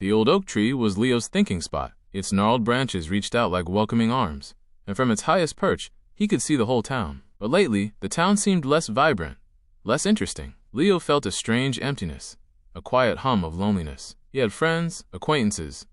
The old oak tree was Leo's thinking spot. Its gnarled branches reached out like welcoming arms, and from its highest perch, he could see the whole town. But lately, the town seemed less vibrant, less interesting. Leo felt a strange emptiness, a quiet hum of loneliness. He had friends, acquaintances,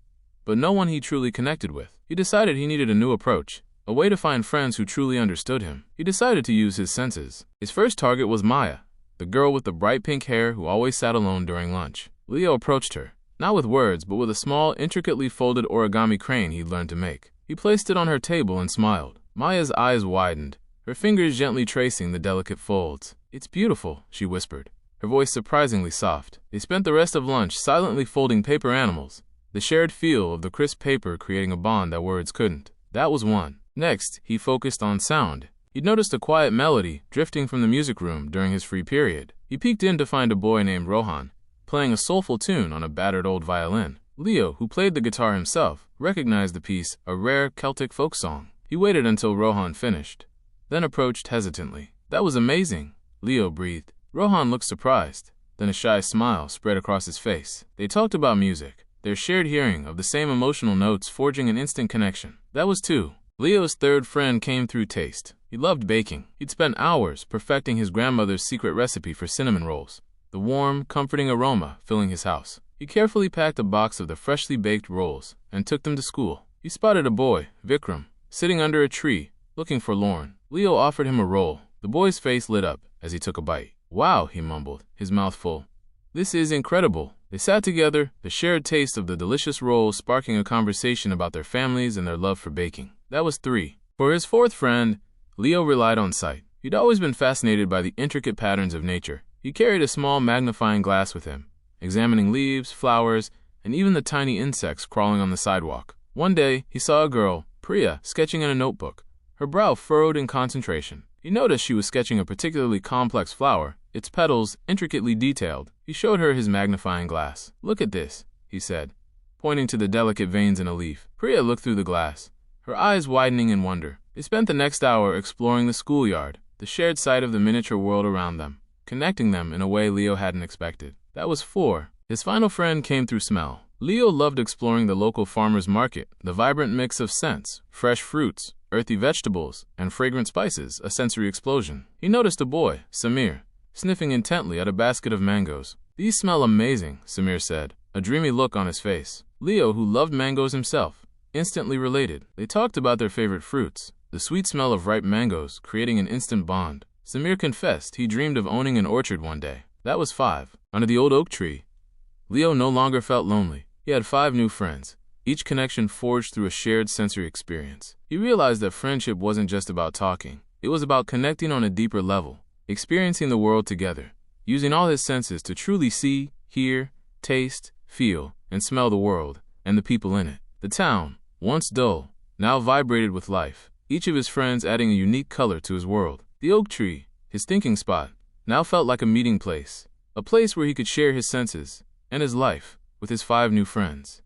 but no one he truly connected with. He decided he needed a new approach, a way to find friends who truly understood him. He decided to use his senses. His first target was Maya, the girl with the bright pink hair who always sat alone during lunch. Leo approached her, not with words, but with a small, intricately folded origami crane he'd learned to make. He placed it on her table and smiled. Maya's eyes widened, her fingers gently tracing the delicate folds. "It's beautiful," she whispered, her voice surprisingly soft. They spent the rest of lunch silently folding paper animals, the shared feel of the crisp paper creating a bond that words couldn't. That was one. Next, he focused on sound. He'd noticed a quiet melody drifting from the music room during his free period. He peeked in to find a boy named Rohan, playing a soulful tune on a battered old violin. Leo, who played the guitar himself, recognized the piece, a rare Celtic folk song. He waited until Rohan finished, then approached hesitantly. "That was amazing," Leo breathed. Rohan looked surprised, then a shy smile spread across his face. They talked about music, their shared hearing of the same emotional notes forging an instant connection. That was two. Leo's third friend came through taste. He loved baking. He'd spent hours perfecting his grandmother's secret recipe for cinnamon rolls, the warm, comforting aroma filling his house. He carefully packed a box of the freshly baked rolls and took them to school. He spotted a boy, Vikram, sitting under a tree, looking forlorn. Leo offered him a roll. The boy's face lit up as he took a bite. "Wow," he mumbled, his mouth full. "This is incredible." They sat together, the shared taste of the delicious rolls sparking a conversation about their families and their love for baking. That was three. For his fourth friend, Leo relied on sight. He'd always been fascinated by the intricate patterns of nature. He carried a small magnifying glass with him, examining leaves, flowers, and even the tiny insects crawling on the sidewalk. One day, he saw a girl, Priya, sketching in a notebook, her brow furrowed in concentration. He noticed she was sketching a particularly complex flower, its petals intricately detailed. He showed her his magnifying glass. "Look at this," he said, pointing to the delicate veins in a leaf. Priya looked through the glass, her eyes widening in wonder. They spent the next hour exploring the schoolyard, the shared sight of the miniature world around them, connecting them in a way Leo hadn't expected. That was four. His final friend came through smell. Leo loved exploring the local farmer's market, the vibrant mix of scents, fresh fruits, earthy vegetables, and fragrant spices, a sensory explosion. He noticed a boy, Samir, sniffing intently at a basket of mangoes. "These smell amazing," Samir said, a dreamy look on his face. Leo, who loved mangoes himself, instantly related. They talked about their favorite fruits, the sweet smell of ripe mangoes creating an instant bond. Samir confessed he dreamed of owning an orchard one day. That was five. Under the old oak tree, Leo no longer felt lonely. He had 5 new friends, each connection forged through a shared sensory experience. He realized that friendship wasn't just about talking. It was about connecting on a deeper level, experiencing the world together, using all his senses to truly see, hear, taste, feel, and smell the world and the people in it. The town, once dull, now vibrated with life, each of his friends adding a unique color to his world. The oak tree, his thinking spot, now felt like a meeting place, a place where he could share his senses and his life with his 5 new friends.